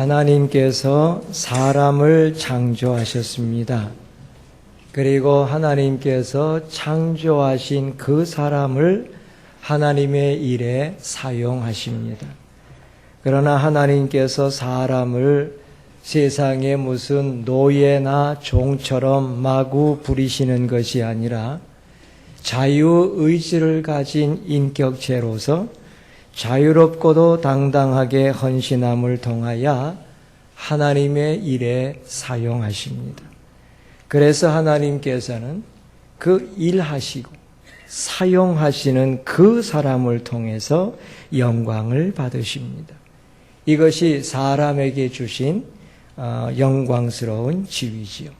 하나님께서 사람을 창조하셨습니다. 그리고 하나님께서 창조하신 그 사람을 하나님의 일에 사용하십니다. 그러나 하나님께서 사람을 세상에 무슨 노예나 종처럼 마구 부리시는 것이 아니라 자유의지를 가진 인격체로서 자유롭고도 당당하게 헌신함을 통하여 하나님의 일에 사용하십니다. 그래서 하나님께서는 그 일하시고 사용하시는 그 사람을 통해서 영광을 받으십니다. 이것이 사람에게 주신 영광스러운 지위지요.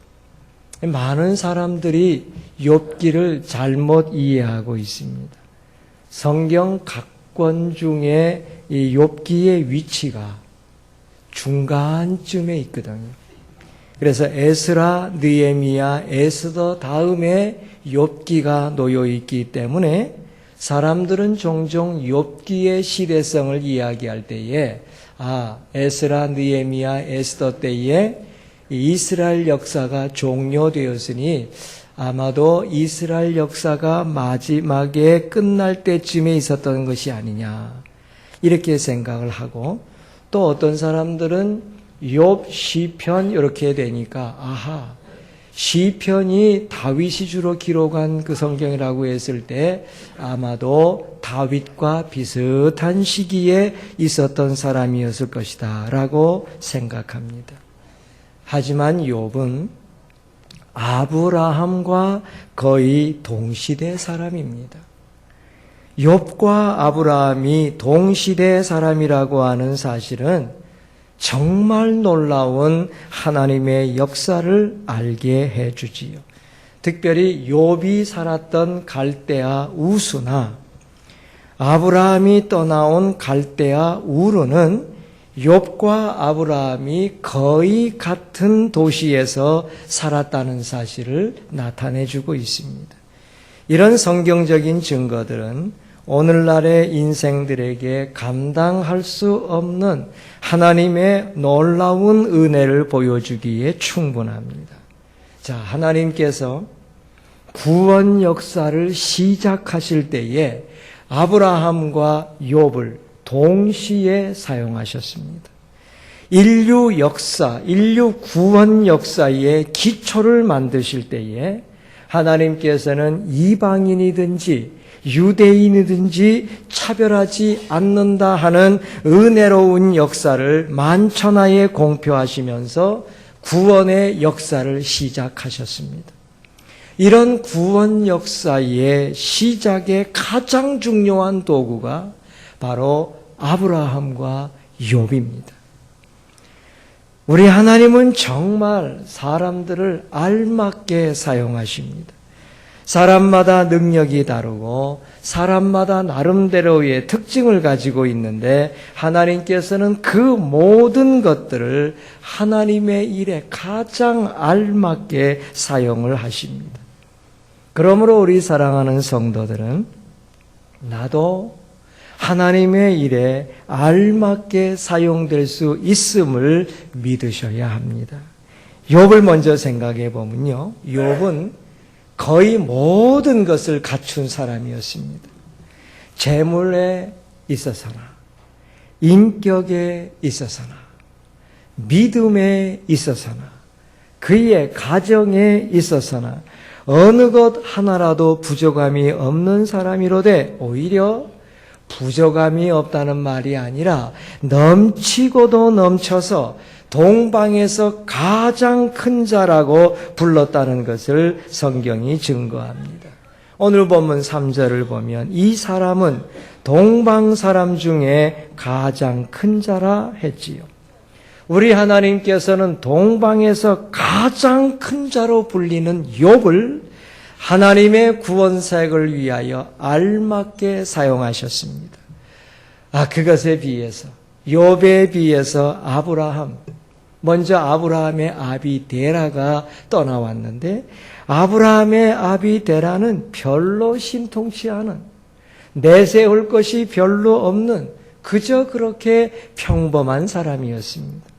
많은 사람들이 욥기를 잘못 이해하고 있습니다. 성경 각 권 중에 이 욥기의 위치가 중간쯤에 있거든요. 그래서 에스라, 느헤미야, 에스더 다음에 욥기가 놓여 있기 때문에 사람들은 종종 욥기의 시대성을 이야기할 때에 에스라, 느헤미야, 에스더 때에 이스라엘 역사가 종료되었으니 아마도 이스라엘 역사가 마지막에 끝날 때쯤에 있었던 것이 아니냐 이렇게 생각을 하고, 또 어떤 사람들은 욥, 시편 이렇게 되니까 시편이 다윗이 주로 기록한 그 성경이라고 했을 때 아마도 다윗과 비슷한 시기에 있었던 사람이었을 것이다 라고 생각합니다. 하지만 욥은 아브라함과 거의 동시대 사람입니다. 욥과 아브라함이 동시대 사람이라고 하는 사실은 정말 놀라운 하나님의 역사를 알게 해주지요. 특별히 욥이 살았던 갈대아 우수나 아브라함이 떠나온 갈대아 우르는 욥과 아브라함이 거의 같은 도시에서 살았다는 사실을 나타내주고 있습니다. 이런 성경적인 증거들은 오늘날의 인생들에게 감당할 수 없는 하나님의 놀라운 은혜를 보여주기에 충분합니다. 자, 하나님께서 구원 역사를 시작하실 때에 아브라함과 욥을 동시에 사용하셨습니다. 인류 역사, 인류 구원 역사의 기초를 만드실 때에 하나님께서는 이방인이든지 유대인이든지 차별하지 않는다 하는 은혜로운 역사를 만천하에 공표하시면서 구원의 역사를 시작하셨습니다. 이런 구원 역사의 시작의 가장 중요한 도구가 바로 아브라함과 욥입니다. 우리 하나님은 정말 사람들을 알맞게 사용하십니다. 사람마다 능력이 다르고 사람마다 나름대로의 특징을 가지고 있는데 하나님께서는 그 모든 것들을 하나님의 일에 가장 알맞게 사용을 하십니다. 그러므로 우리 사랑하는 성도들은 나도 하나님의 일에 알맞게 사용될 수 있음을 믿으셔야 합니다. 욥을 먼저 생각해 보면요, 욥은 거의 모든 것을 갖춘 사람이었습니다. 재물에 있어서나 인격에 있어서나 믿음에 있어서나 그의 가정에 있어서나 어느 것 하나라도 부족함이 없는 사람이로되, 오히려 부족함이 없다는 말이 아니라 넘치고도 넘쳐서 동방에서 가장 큰 자라고 불렀다는 것을 성경이 증거합니다. 오늘 본문 3절을 보면 이 사람은 동방 사람 중에 가장 큰 자라 했지요. 우리 하나님께서는 동방에서 가장 큰 자로 불리는 욥을 하나님의 구원사역을 위하여 알맞게 사용하셨습니다. 그것에 비해서, 욥에 비해서 아브라함, 먼저 아브라함의 아비 데라가 떠나왔는데, 아브라함의 아비 데라는 별로 신통치 않은, 내세울 것이 별로 없는 그저 그렇게 평범한 사람이었습니다.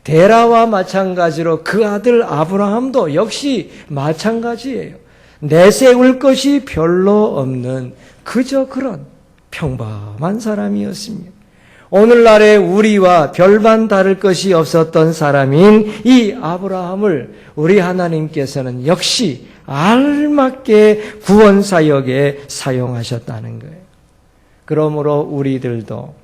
데라와 마찬가지로 그 아들 아브라함도 역시 마찬가지예요. 내세울 것이 별로 없는 그저 그런 평범한 사람이었습니다. 오늘날의 우리와 별반 다를 것이 없었던 사람인 이 아브라함을 우리 하나님께서는 역시 알맞게 구원 사역에 사용하셨다는 거예요. 그러므로 우리들도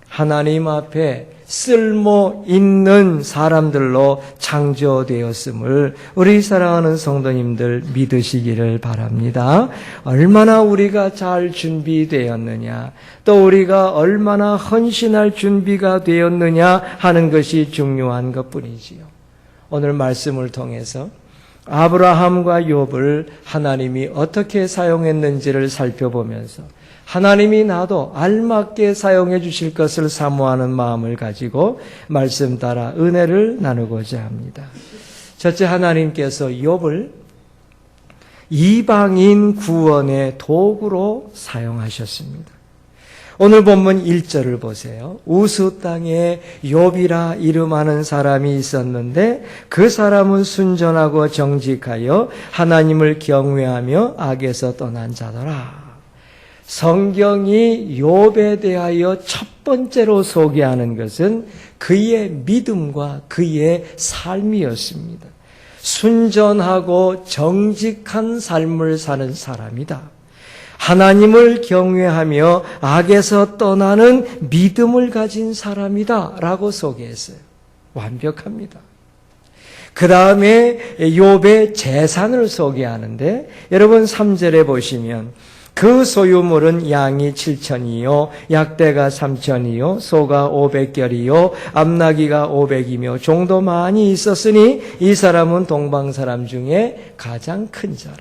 하나님 앞에 쓸모 있는 사람들로 창조되었음을 우리 사랑하는 성도님들 믿으시기를 바랍니다. 얼마나 우리가 잘 준비되었느냐, 또 우리가 얼마나 헌신할 준비가 되었느냐 하는 것이 중요한 것뿐이지요. 오늘 말씀을 통해서 아브라함과 욥을 하나님이 어떻게 사용했는지를 살펴보면서 하나님이 나도 알맞게 사용해 주실 것을 사모하는 마음을 가지고 말씀 따라 은혜를 나누고자 합니다. 첫째, 하나님께서 욥을 이방인 구원의 도구로 사용하셨습니다. 오늘 본문 1절을 보세요. 우스 땅에 욥이라 이름하는 사람이 있었는데 그 사람은 순전하고 정직하여 하나님을 경외하며 악에서 떠난 자더라. 성경이 욥에 대하여 첫 번째로 소개하는 것은 그의 믿음과 그의 삶이었습니다. 순전하고 정직한 삶을 사는 사람이다. 하나님을 경외하며 악에서 떠나는 믿음을 가진 사람이다 라고 소개했어요. 완벽합니다. 그 다음에 욥의 재산을 소개하는데 여러분 3절에 보시면 그 소유물은 양이 7,000이요 약대가 3,000이요 소가 500결이요 암나귀가 500이며 종도 많이 있었으니 이 사람은 동방 사람 중에 가장 큰 자라.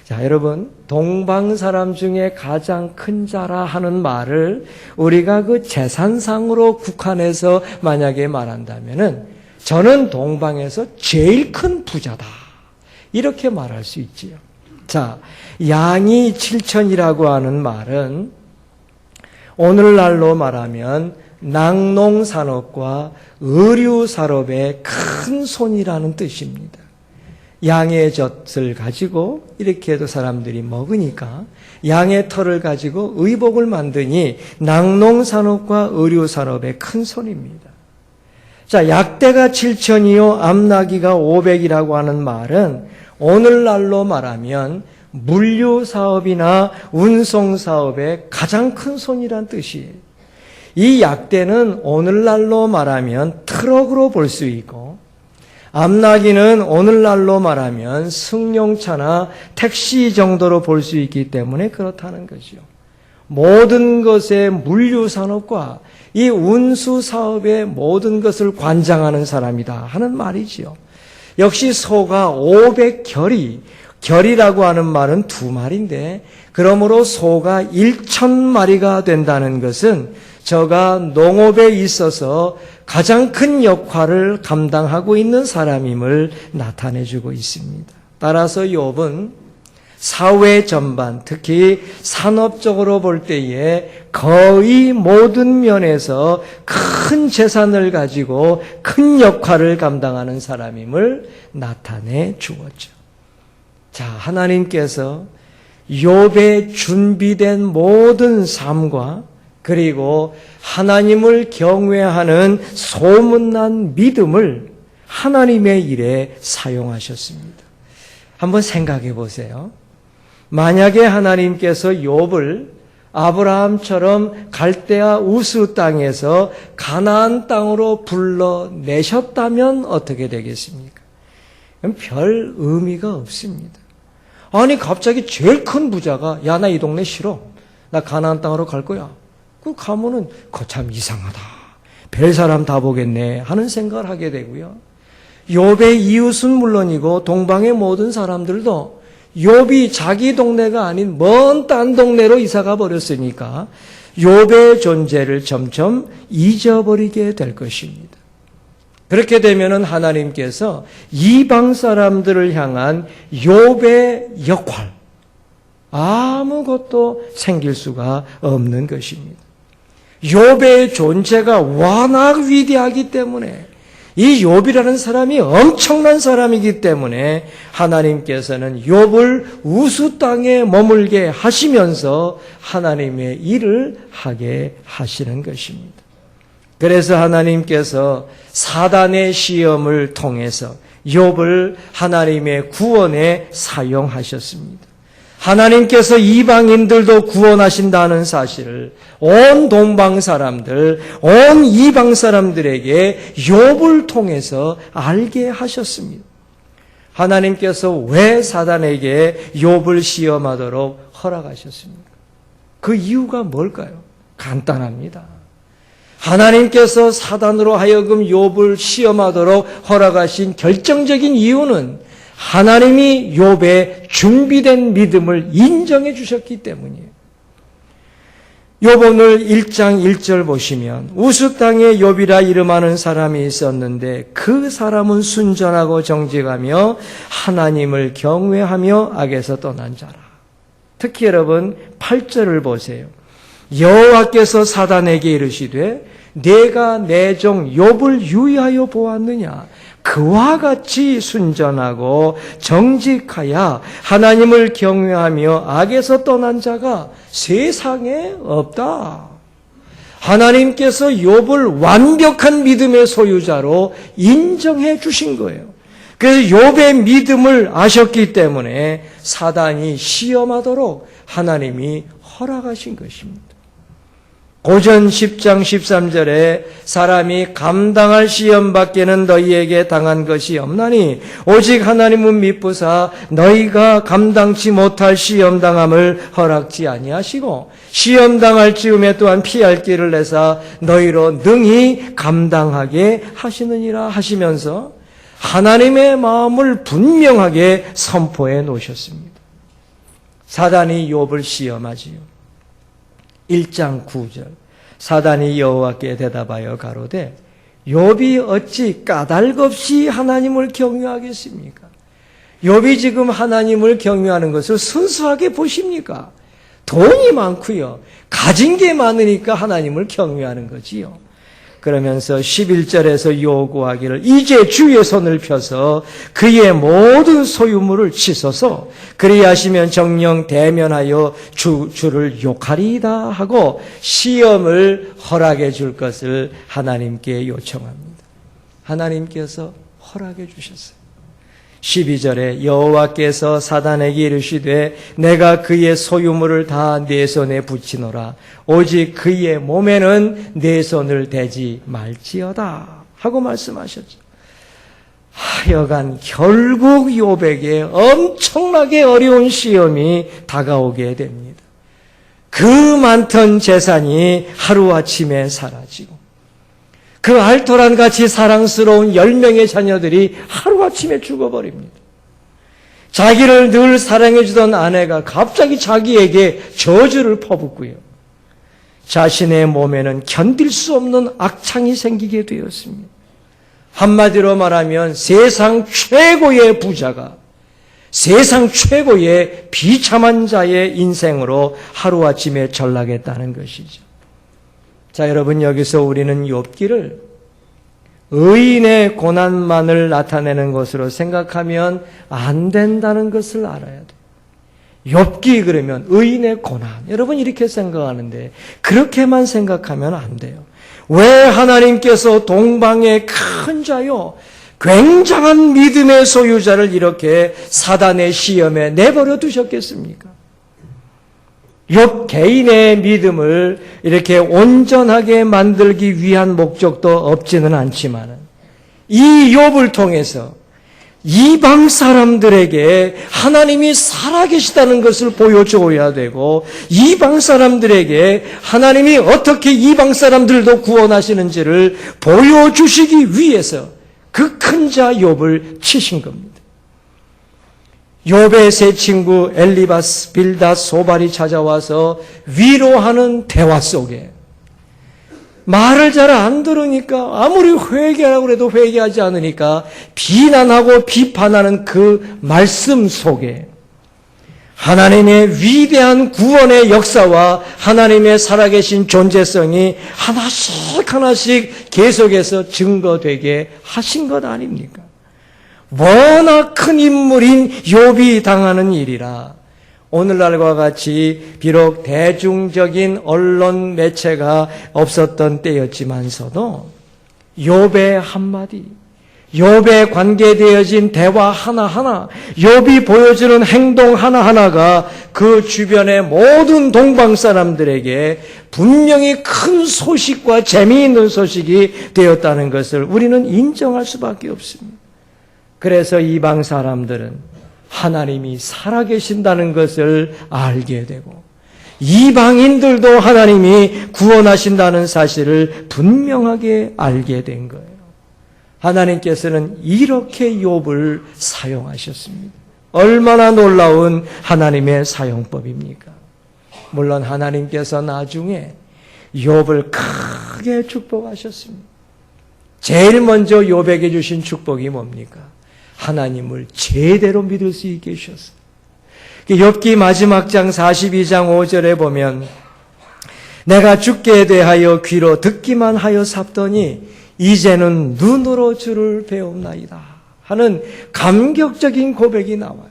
자, 여러분, 동방 사람 중에 가장 큰 자라 하는 말을 우리가 그 재산상으로 국한해서 만약에 말한다면은 저는 동방에서 제일 큰 부자다. 이렇게 말할 수 있지요. 자, 양이 7,000이라고 하는 말은 오늘날로 말하면 낙농산업과 의류산업의 큰 손이라는 뜻입니다. 양의 젖을 가지고 이렇게 해도 사람들이 먹으니까 양의 털을 가지고 의복을 만드니 낙농산업과 의류산업의 큰 손입니다. 자, 약대가 7,000이요 암나귀가 500이라고 하는 말은 오늘날로 말하면 물류사업이나 운송사업의 가장 큰 손이란 뜻이에요. 이 약대는 오늘날로 말하면 트럭으로 볼 수 있고 암나귀는 오늘날로 말하면 승용차나 택시 정도로 볼 수 있기 때문에 그렇다는 거죠. 모든 것의 물류산업과 이 운수사업의 모든 것을 관장하는 사람이다 하는 말이지요. 역시 소가 500결이, 결이라고 하는 말은 2마리인데 그러므로 소가 1,000마리가 된다는 것은 저가 농업에 있어서 가장 큰 역할을 감당하고 있는 사람임을 나타내주고 있습니다. 따라서 욥은 사회 전반, 특히 산업적으로 볼 때에 거의 모든 면에서 큰 재산을 가지고 큰 역할을 감당하는 사람임을 나타내 주었죠. 자, 하나님께서 욥의 준비된 모든 삶과 그리고 하나님을 경외하는 소문난 믿음을 하나님의 일에 사용하셨습니다. 한번 생각해 보세요. 만약에 하나님께서 욥을 아브라함처럼 갈대아 우스 땅에서 가나안 땅으로 불러내셨다면 어떻게 되겠습니까? 별 의미가 없습니다. 아니 갑자기 제일 큰 부자가 야, 나 이 동네 싫어. 나 가나안 땅으로 갈 거야. 그 가면은 참 이상하다. 별 사람 다 보겠네 하는 생각을 하게 되고요. 욥의 이웃은 물론이고 동방의 모든 사람들도 욥이 자기 동네가 아닌 먼 딴 동네로 이사가 버렸으니까 욥의 존재를 점점 잊어버리게 될 것입니다. 그렇게 되면은 하나님께서 이방 사람들을 향한 욥의 역할 아무것도 생길 수가 없는 것입니다. 욥의 존재가 워낙 위대하기 때문에 이 욥이라는 사람이 엄청난 사람이기 때문에 하나님께서는 욥을 우수 땅에 머물게 하시면서 하나님의 일을 하게 하시는 것입니다. 그래서 하나님께서 사단의 시험을 통해서 욥을 하나님의 구원에 사용하셨습니다. 하나님께서 이방인들도 구원하신다는 사실을 온 동방 사람들, 온 이방 사람들에게 욥을 통해서 알게 하셨습니다. 하나님께서 왜 사단에게 욥을 시험하도록 허락하셨습니까? 그 이유가 뭘까요? 간단합니다. 하나님께서 사단으로 하여금 욥을 시험하도록 허락하신 결정적인 이유는 하나님이 욥의 준비된 믿음을 인정해 주셨기 때문이에요. 욥 오늘 1장 1절 보시면 우스 땅에 욥이라 이름하는 사람이 있었는데 그 사람은 순전하고 정직하며 하나님을 경외하며 악에서 떠난 자라. 특히 여러분 8절을 보세요. 여호와께서 사단에게 이르시되 내가 내 종 욥을 유의하여 보았느냐. 그와 같이 순전하고 정직하여 하나님을 경외하며 악에서 떠난 자가 세상에 없다. 하나님께서 욥을 완벽한 믿음의 소유자로 인정해 주신 거예요. 그래서 욥의 믿음을 아셨기 때문에 사단이 시험하도록 하나님이 허락하신 것입니다. 고전 10장 13절에 사람이 감당할 시험밖에는 너희에게 당한 것이 없나니 오직 하나님은 미쁘사 너희가 감당치 못할 시험당함을 허락지 아니하시고 시험당할 즈음에 또한 피할 길을 내사 너희로 능히 감당하게 하시느니라 하시면서 하나님의 마음을 분명하게 선포해 놓으셨습니다. 사단이 욥을 시험하지요. 1장 9절 사단이 여호와께 대답하여 가로되 욥이 어찌 까닭없이 하나님을 경외하겠습니까? 욥이 지금 하나님을 경외하는 것을 순수하게 보십니까? 돈이 많고요. 가진 게 많으니까 하나님을 경외하는 거지요. 그러면서 11절에서 요구하기를 이제 주의 손을 펴서 그의 모든 소유물을 치소서 그리하시면 정령 대면하여 주를 욕하리이다 하고 시험을 허락해 줄 것을 하나님께 요청합니다. 하나님께서 허락해 주셨어요. 12절에 여호와께서 사단에게 이르시되 내가 그의 소유물을 다 내 손에 붙이노라 오직 그의 몸에는 내 손을 대지 말지어다 하고 말씀하셨죠. 하여간 결국 욥에게 엄청나게 어려운 시험이 다가오게 됩니다. 그 많던 재산이 하루아침에 사라지고 그 알토란 같이 사랑스러운 10명의 자녀들이 하루아침에 죽어버립니다. 자기를 늘 사랑해주던 아내가 갑자기 자기에게 저주를 퍼붓고요. 자신의 몸에는 견딜 수 없는 악창이 생기게 되었습니다. 한마디로 말하면 세상 최고의 부자가 세상 최고의 비참한 자의 인생으로 하루아침에 전락했다는 것이죠. 자, 여러분 여기서 우리는 욥기를 의인의 고난만을 나타내는 것으로 생각하면 안 된다는 것을 알아야 돼요. 욥기 그러면 의인의 고난. 여러분 이렇게 생각하는데 그렇게만 생각하면 안 돼요. 왜 하나님께서 동방의 큰 자요 굉장한 믿음의 소유자를 이렇게 사단의 시험에 내버려 두셨겠습니까? 욥 개인의 믿음을 이렇게 온전하게 만들기 위한 목적도 없지는 않지만 이 욥을 통해서 이방 사람들에게 하나님이 살아계시다는 것을 보여줘야 되고 이방 사람들에게 하나님이 어떻게 이방 사람들도 구원하시는지를 보여주시기 위해서 그 큰 자 욥을 치신 겁니다. 욥의 세 친구 엘리바스, 빌닷, 소발이 찾아와서 위로하는 대화 속에 말을 잘 안 들으니까 아무리 회개하라고 해도 회개하지 않으니까 비난하고 비판하는 그 말씀 속에 하나님의 위대한 구원의 역사와 하나님의 살아계신 존재성이 하나씩 하나씩 계속해서 증거되게 하신 것 아닙니까? 워낙 큰 인물인 욥이 당하는 일이라 오늘날과 같이 비록 대중적인 언론 매체가 없었던 때였지만서도 욥의 한마디, 욥에 관계되어진 대화 하나하나, 욥이 보여주는 행동 하나하나가 그 주변의 모든 동방 사람들에게 분명히 큰 소식과 재미있는 소식이 되었다는 것을 우리는 인정할 수밖에 없습니다. 그래서 이방 사람들은 하나님이 살아계신다는 것을 알게 되고 이방인들도 하나님이 구원하신다는 사실을 분명하게 알게 된 거예요. 하나님께서는 이렇게 욥을 사용하셨습니다. 얼마나 놀라운 하나님의 사용법입니까? 물론 하나님께서 나중에 욥을 크게 축복하셨습니다. 제일 먼저 욥에게 주신 축복이 뭡니까? 하나님을 제대로 믿을 수 있게 해주셨어요. 욥기 마지막 장 42장 5절에 보면 내가 주께 대하여 귀로 듣기만 하여 삽더니 이제는 눈으로 주를 배움나이다 하는 감격적인 고백이 나와요.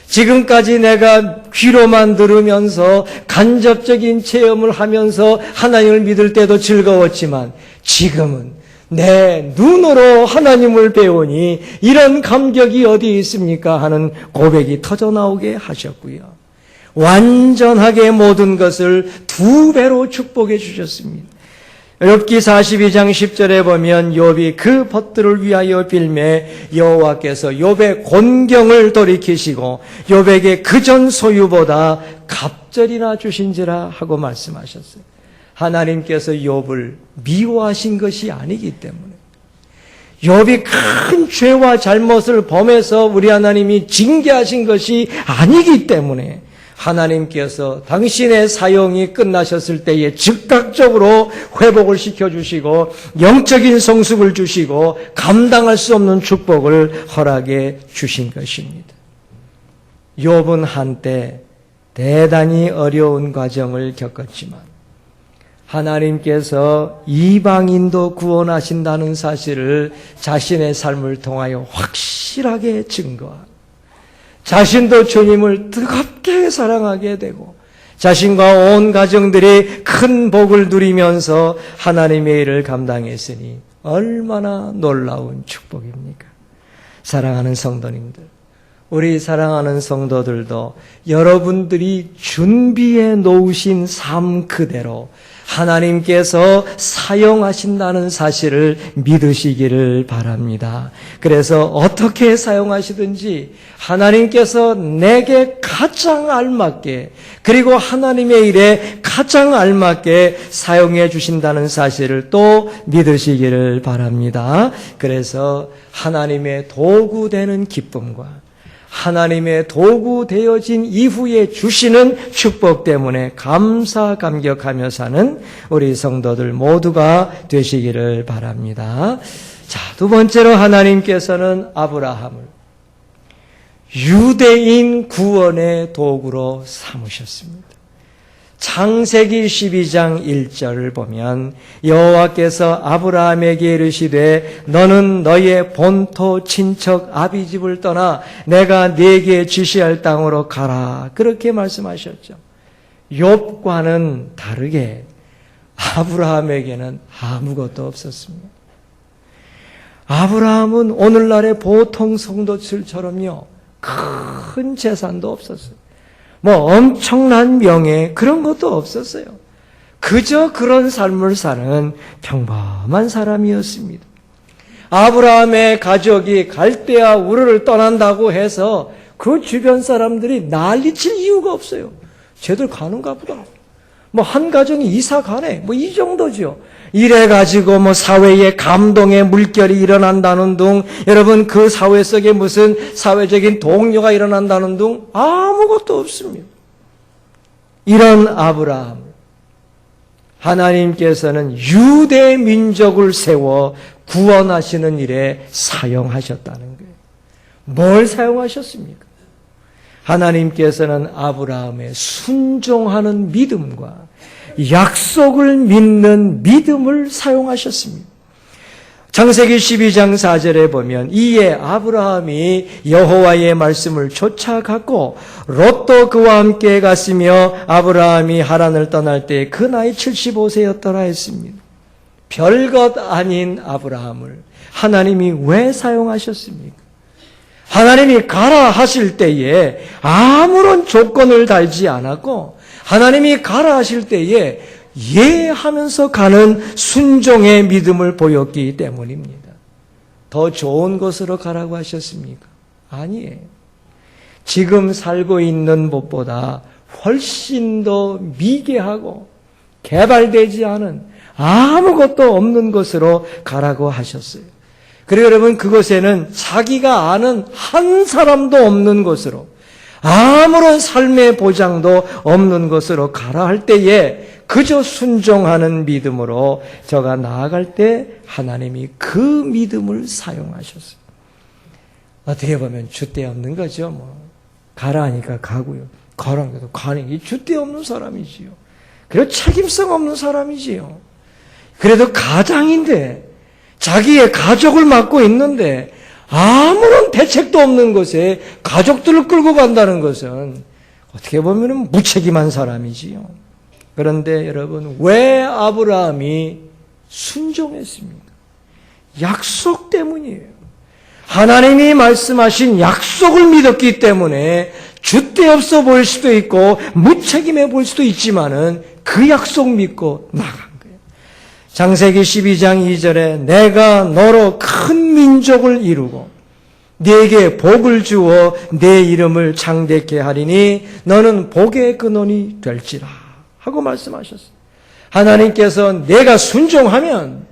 지금까지 내가 귀로만 들으면서 간접적인 체험을 하면서 하나님을 믿을 때도 즐거웠지만 지금은 내 눈으로 하나님을 배우니 이런 감격이 어디 있습니까? 하는 고백이 터져나오게 하셨고요. 완전하게 모든 것을 2배로 축복해 주셨습니다. 욥기 42장 10절에 보면 욥이 그 벗들을 위하여 빌매 여호와께서 욥의 곤경을 돌이키시고 욥에게 그전 소유보다 갑절이나 주신지라 하고 말씀하셨어요. 하나님께서 욥을 미워하신 것이 아니기 때문에 욥이 큰 죄와 잘못을 범해서 우리 하나님이 징계하신 것이 아니기 때문에 하나님께서 당신의 사용이 끝나셨을 때에 즉각적으로 회복을 시켜주시고 영적인 성숙을 주시고 감당할 수 없는 축복을 허락해 주신 것입니다. 욥은 한때 대단히 어려운 과정을 겪었지만 하나님께서 이방인도 구원하신다는 사실을 자신의 삶을 통하여 확실하게 증거하고 자신도 주님을 뜨겁게 사랑하게 되고 자신과 온 가정들이 큰 복을 누리면서 하나님의 일을 감당했으니 얼마나 놀라운 축복입니까? 사랑하는 성도님들, 우리 사랑하는 성도들도 여러분들이 준비해 놓으신 삶 그대로 하나님께서 사용하신다는 사실을 믿으시기를 바랍니다. 그래서 어떻게 사용하시든지 하나님께서 내게 가장 알맞게 그리고 하나님의 일에 가장 알맞게 사용해 주신다는 사실을 또 믿으시기를 바랍니다. 그래서 하나님의 도구 되는 기쁨과 하나님의 도구 되어진 이후에 주시는 축복 때문에 감사 감격하며 사는 우리 성도들 모두가 되시기를 바랍니다. 자, 2번째로 하나님께서는 아브라함을 유대인 구원의 도구로 삼으셨습니다. 창세기 12장 1절을 보면 여호와께서 아브라함에게 이르시되 너는 너의 본토 친척 아비집을 떠나 내가 네게 지시할 땅으로 가라. 그렇게 말씀하셨죠. 욥과는 다르게 아브라함에게는 아무것도 없었습니다. 아브라함은 오늘날의 보통 성도들처럼요 큰 재산도 없었어요. 엄청난 명예 그런 것도 없었어요. 그저 그런 삶을 사는 평범한 사람이었습니다. 아브라함의 가족이 갈대아 우르를 떠난다고 해서 그 주변 사람들이 난리칠 이유가 없어요. 쟤들 가는가 보다. 한 가정이 이사 가네. 이 정도죠. 이래가지고 사회에 감동의 물결이 일어난다는 둥, 여러분 그 사회 속에 무슨 사회적인 동요가 일어난다는 둥, 아무것도 없습니다. 이런 아브라함, 하나님께서는 유대 민족을 세워 구원하시는 일에 사용하셨다는 거예요. 뭘 사용하셨습니까? 하나님께서는 아브라함의 순종하는 믿음과 약속을 믿는 믿음을 사용하셨습니다. 창세기 12장 4절에 보면 이에 아브라함이 여호와의 말씀을 쫓아갔고 롯도 그와 함께 갔으며 아브라함이 하란을 떠날 때 그 나이 75세였더라 했습니다. 별것 아닌 아브라함을 하나님이 왜 사용하셨습니까? 하나님이 가라 하실 때에 아무런 조건을 달지 않았고 하나님이 가라 하실 때에 예 하면서 가는 순종의 믿음을 보였기 때문입니다. 더 좋은 곳으로 가라고 하셨습니까? 아니에요. 지금 살고 있는 곳보다 훨씬 더 미개하고 개발되지 않은 아무것도 없는 곳으로 가라고 하셨어요. 그리고 여러분 그곳에는 자기가 아는 한 사람도 없는 곳으로 아무런 삶의 보장도 없는 곳으로 가라 할 때에 그저 순종하는 믿음으로 저가 나아갈 때 하나님이 그 믿음을 사용하셨어요. 어떻게 보면 줏대 없는 거죠. 뭐 가라 하니까 가고요. 가라는 것도 가는 게 줏대 없는 사람이지요. 그리고 책임성 없는 사람이지요. 그래도 가장인데 자기의 가족을 맡고 있는데 아무런 대책도 없는 곳에 가족들을 끌고 간다는 것은 어떻게 보면 무책임한 사람이지요. 그런데 여러분 왜 아브라함이 순종했습니까? 약속 때문이에요. 하나님이 말씀하신 약속을 믿었기 때문에 줏대 없어 보일 수도 있고 무책임해 보일 수도 있지만은 그 약속 믿고 나간 거예요. 창세기 12장 2절에 내가 너로 큰 민족을 이루고 네게 복을 주어 내 이름을 창대케 하리니 너는 복의 근원이 될지라 하고 말씀하셨어요. 하나님께서 내가 순종하면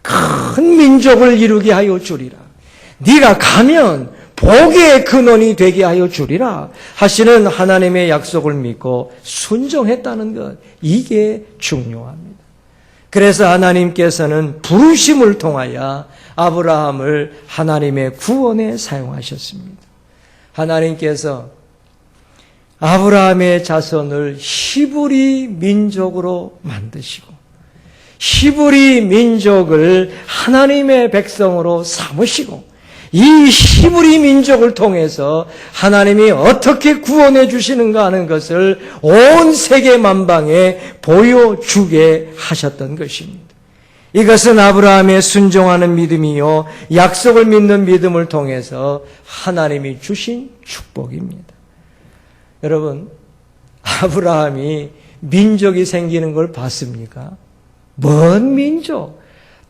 큰 민족을 이루게 하여 주리라. 네가 가면 복의 근원이 되게 하여 주리라 하시는 하나님의 약속을 믿고 순종했다는 것, 이게 중요합니다. 그래서 하나님께서는 부르심을 통하여 아브라함을 하나님의 구원에 사용하셨습니다. 하나님께서 아브라함의 자손을 히브리 민족으로 만드시고 히브리 민족을 하나님의 백성으로 삼으시고 이 히브리 민족을 통해서 하나님이 어떻게 구원해 주시는가 하는 것을 온 세계 만방에 보여주게 하셨던 것입니다. 이것은 아브라함의 순종하는 믿음이요 약속을 믿는 믿음을 통해서 하나님이 주신 축복입니다. 여러분, 아브라함이 민족이 생기는 걸 봤습니까? 뭔 민족?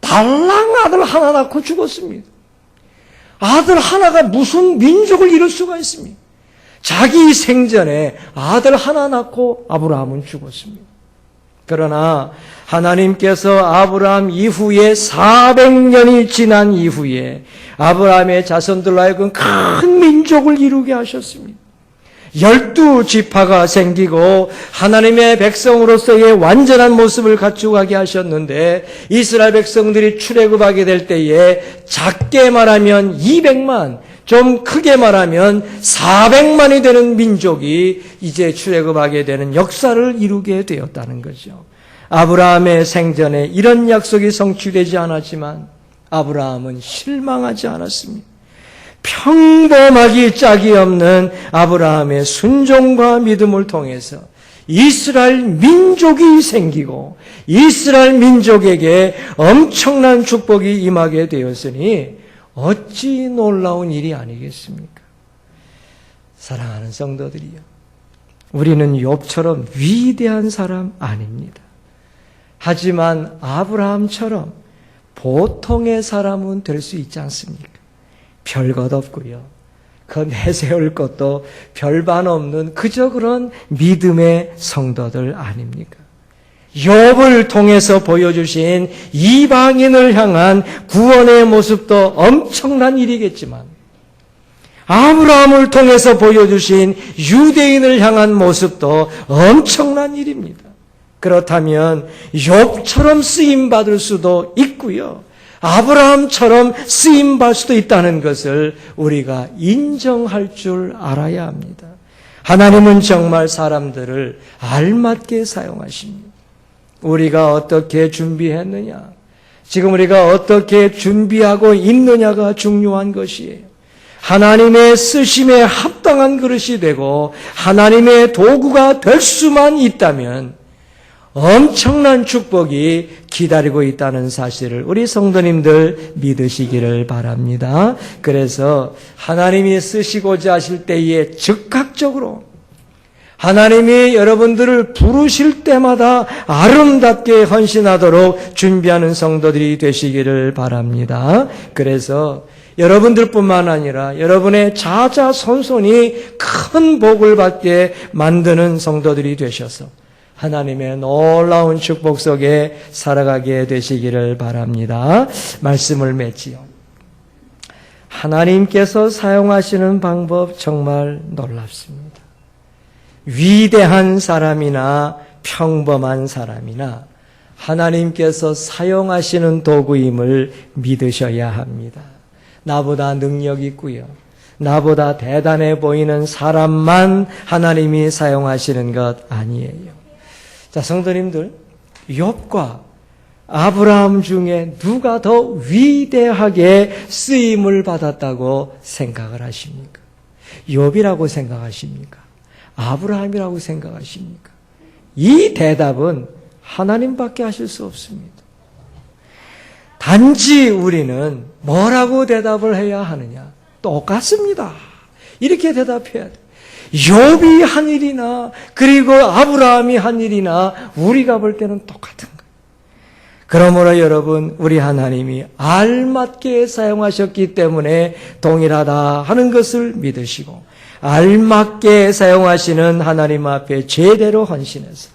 달랑 아들 하나 낳고 죽었습니다. 아들 하나가 무슨 민족을 이룰 수가 있습니까? 자기 생전에 아들 하나 낳고 아브라함은 죽었습니다. 그러나 하나님께서 아브라함 이후에 400년이 지난 이후에 아브라함의 자손들로 하여금 큰 민족을 이루게 하셨습니다. 12지파가 생기고 하나님의 백성으로서의 완전한 모습을 갖추게 하셨는데 이스라엘 백성들이 출애굽하게 될 때에 작게 말하면 200만, 좀 크게 말하면 400만이 되는 민족이 이제 출애굽하게 되는 역사를 이루게 되었다는 거죠. 아브라함의 생전에 이런 약속이 성취되지 않았지만 아브라함은 실망하지 않았습니다. 평범하기 짝이 없는 아브라함의 순종과 믿음을 통해서 이스라엘 민족이 생기고 이스라엘 민족에게 엄청난 축복이 임하게 되었으니 어찌 놀라운 일이 아니겠습니까? 사랑하는 성도들이여, 우리는 욥처럼 위대한 사람 아닙니다. 하지만 아브라함처럼 보통의 사람은 될 수 있지 않습니까? 별것 없고요. 그 내세울 것도 별반 없는 그저 그런 믿음의 성도들 아닙니까? 욥을 통해서 보여주신 이방인을 향한 구원의 모습도 엄청난 일이겠지만 아브라함을 통해서 보여주신 유대인을 향한 모습도 엄청난 일입니다. 그렇다면 욥처럼 쓰임받을 수도 있고요. 아브라함처럼 쓰임받을 수도 있다는 것을 우리가 인정할 줄 알아야 합니다. 하나님은 정말 사람들을 알맞게 사용하십니다. 우리가 어떻게 준비했느냐, 지금 우리가 어떻게 준비하고 있느냐가 중요한 것이에요. 하나님의 쓰심에 합당한 그릇이 되고 하나님의 도구가 될 수만 있다면 엄청난 축복이 기다리고 있다는 사실을 우리 성도님들 믿으시기를 바랍니다. 그래서 하나님이 쓰시고자 하실 때에 즉각적으로 하나님이 여러분들을 부르실 때마다 아름답게 헌신하도록 준비하는 성도들이 되시기를 바랍니다. 그래서 여러분들뿐만 아니라 여러분의 자자손손이 큰 복을 받게 만드는 성도들이 되셔서 하나님의 놀라운 축복 속에 살아가게 되시기를 바랍니다. 말씀을 맺지요. 하나님께서 사용하시는 방법 정말 놀랍습니다. 위대한 사람이나 평범한 사람이나 하나님께서 사용하시는 도구임을 믿으셔야 합니다. 나보다 능력 있고요, 나보다 대단해 보이는 사람만 하나님이 사용하시는 것 아니에요. 자, 성도님들, 욥과 아브라함 중에 누가 더 위대하게 쓰임을 받았다고 생각을 하십니까? 욥이라고 생각하십니까? 아브라함이라고 생각하십니까? 이 대답은 하나님밖에 하실 수 없습니다. 단지 우리는 뭐라고 대답을 해야 하느냐? 똑같습니다. 이렇게 대답해야 돼. 욥이 한 일이나 그리고 아브라함이 한 일이나 우리가 볼 때는 똑같은 거예요. 그러므로 여러분, 우리 하나님이 알맞게 사용하셨기 때문에 동일하다 하는 것을 믿으시고 알맞게 사용하시는 하나님 앞에 제대로 헌신해서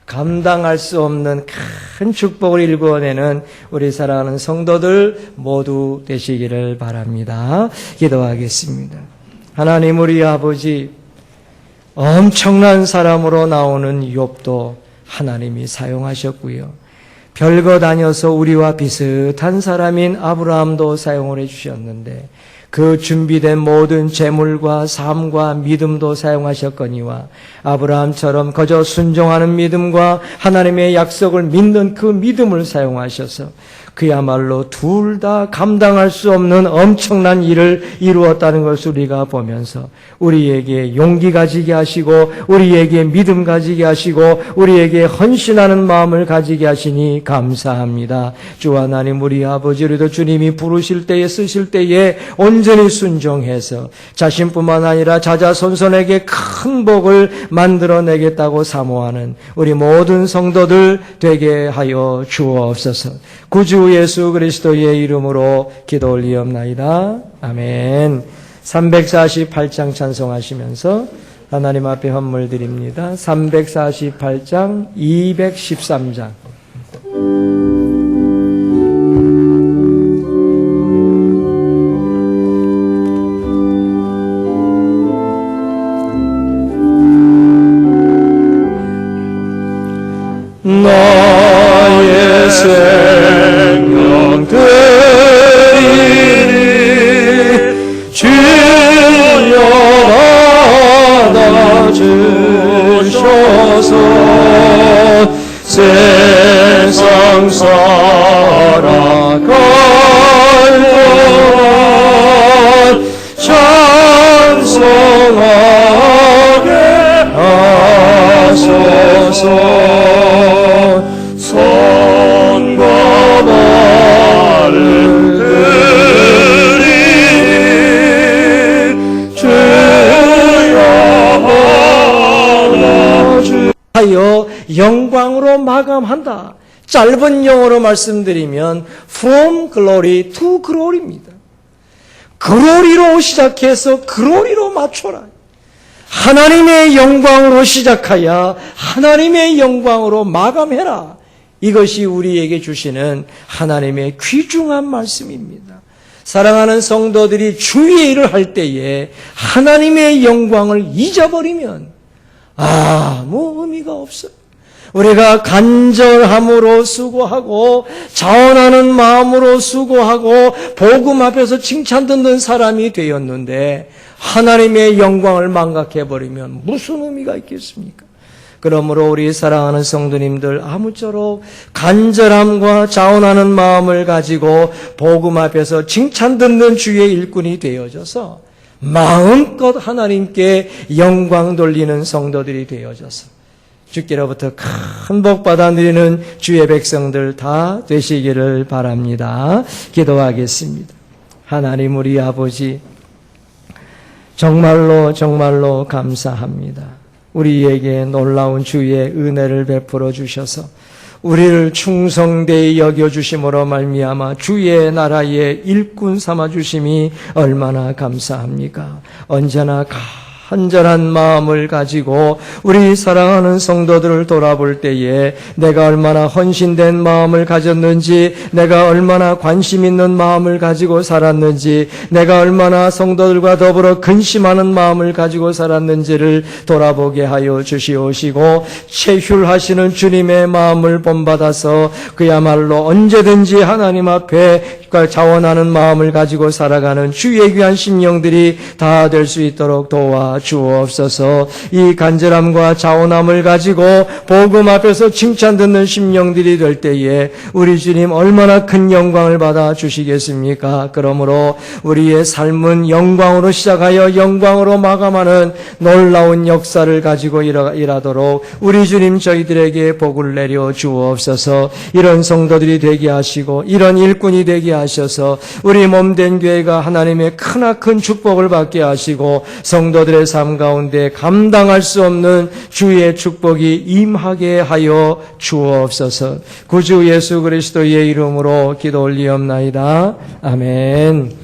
감당할 수 없는 큰 축복을 일구어내는 우리 사랑하는 성도들 모두 되시기를 바랍니다. 기도하겠습니다. 하나님, 우리 아버지, 엄청난 사람으로 나오는 욥도 하나님이 사용하셨고요, 별거 다녀서 우리와 비슷한 사람인 아브라함도 사용을 해주셨는데 그 준비된 모든 재물과 삶과 믿음도 사용하셨거니와 아브라함처럼 거저 순종하는 믿음과 하나님의 약속을 믿는 그 믿음을 사용하셔서 그야말로 둘 다 감당할 수 없는 엄청난 일을 이루었다는 것을 우리가 보면서 우리에게 용기 가지게 하시고 우리에게 믿음 가지게 하시고 우리에게 헌신하는 마음을 가지게 하시니 감사합니다. 주 하나님, 우리 아버지, 우리도 주님이 부르실 때에 쓰실 때에 온전히 순종해서 자신뿐만 아니라 자자손손에게 큰 복을 만들어내겠다고 사모하는 우리 모든 성도들 되게 하여 주옵소서. 구주 예수 그리스도의 이름으로 기도 올리옵나이다. 아멘. 348장 찬송하시면서 하나님 앞에 헌물 드립니다. 348장 213장. 나의 생명 드리니 주여 받아주셔서 세상 살아갈 동안 찬송하게 하소서. 손과 발을 드리니 주여 하여 영광으로 마감한다. 짧은 영어로 말씀드리면 From glory to glory입니다. glory로 시작해서 glory로 맞춰라. 하나님의 영광으로 시작하여 하나님의 영광으로 마감해라. 이것이 우리에게 주시는 하나님의 귀중한 말씀입니다. 사랑하는 성도들이 주의 일을 할 때에 하나님의 영광을 잊어버리면 아무 의미가 없어요. 우리가 간절함으로 수고하고 자원하는 마음으로 수고하고 복음 앞에서 칭찬 듣는 사람이 되었는데 하나님의 영광을 망각해버리면 무슨 의미가 있겠습니까? 그러므로 우리 사랑하는 성도님들 아무쪼록 간절함과 자원하는 마음을 가지고 복음 앞에서 칭찬 듣는 주의 일꾼이 되어져서 마음껏 하나님께 영광 돌리는 성도들이 되어져서 주께로부터 큰 복 받아 누리는 주의 백성들 다 되시기를 바랍니다. 기도하겠습니다. 하나님 우리 아버지 정말로 정말로 감사합니다. 우리에게 놀라운 주의 은혜를 베풀어 주셔서 우리를 충성되이 여겨주심으로 말미암아 주의 나라의 일꾼 삼아주심이 얼마나 감사합니까? 언제나 간절한 마음을 가지고 우리 사랑하는 성도들을 돌아볼 때에 내가 얼마나 헌신된 마음을 가졌는지, 내가 얼마나 관심 있는 마음을 가지고 살았는지, 내가 얼마나 성도들과 더불어 근심하는 마음을 가지고 살았는지를 돌아보게 하여 주시옵시고 체휼하시는 주님의 마음을 본받아서 그야말로 언제든지 하나님 앞에 자원하는 마음을 가지고 살아가는 주의 귀한 심령들이 다 될 수 있도록 도와 주옵소서. 이 간절함과 자원함을 가지고 복음 앞에서 칭찬 듣는 심령들이 될 때에 우리 주님 얼마나 큰 영광을 받아 주시겠습니까? 그러므로 우리의 삶은 영광으로 시작하여 영광으로 마감하는 놀라운 역사를 가지고 일하도록 우리 주님 저희들에게 복을 내려 주옵소서. 이런 성도들이 되게 하시고 이런 일꾼이 되게 하셔서 우리 몸된 교회가 하나님의 크나큰 축복을 받게 하시고 성도들의 삶 가운데 감당할 수 없는 주의 축복이 임하게 하여 주옵소서. 구주 예수 그리스도의 이름으로 기도 올리옵나이다. 아멘.